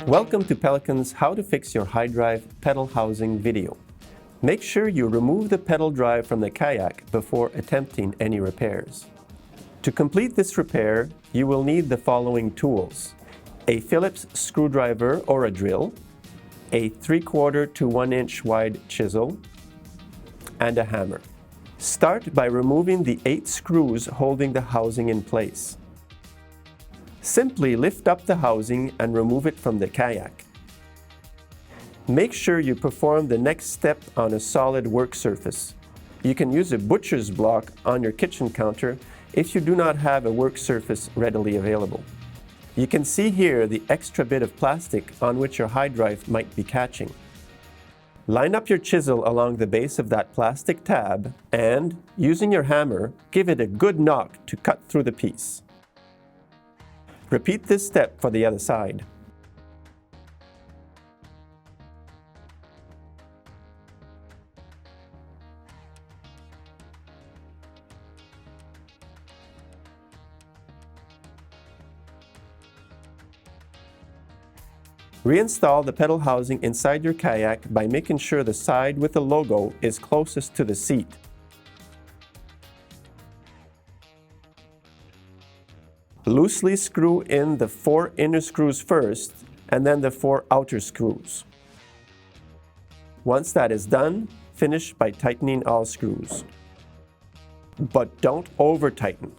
Welcome to Pelican's How to Fix Your HyDryve pedal housing video. Make sure you remove the pedal drive from the kayak before attempting any repairs. To complete this repair, you will need the following tools: a Phillips screwdriver or a drill, a 3/4 to 1 inch wide chisel, and a hammer. Start by removing the 8 screws holding the housing in place. Simply lift up the housing and remove it from the kayak. Make sure you perform the next step on a solid work surface. You can use a butcher's block on your kitchen counter if you do not have a work surface readily available. You can see here the extra bit of plastic on which your HyDryve might be catching. Line up your chisel along the base of that plastic tab and, using your hammer, give it a good knock to cut through the piece. Repeat this step for the other side. Reinstall the pedal housing inside your kayak by making sure the side with the logo is closest to the seat. Loosely screw in the 4 inner screws first and then the 4 outer screws. Once that is done, finish by tightening all screws. But don't over-tighten.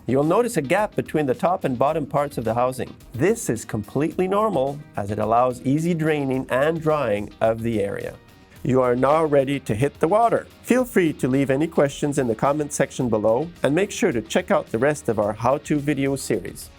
You'll notice a gap between the top and bottom parts of the housing. This is completely normal as it allows easy draining and drying of the area. You are now ready to hit the water. Feel free to leave any questions in the comment section below and make sure to check out the rest of our how-to video series.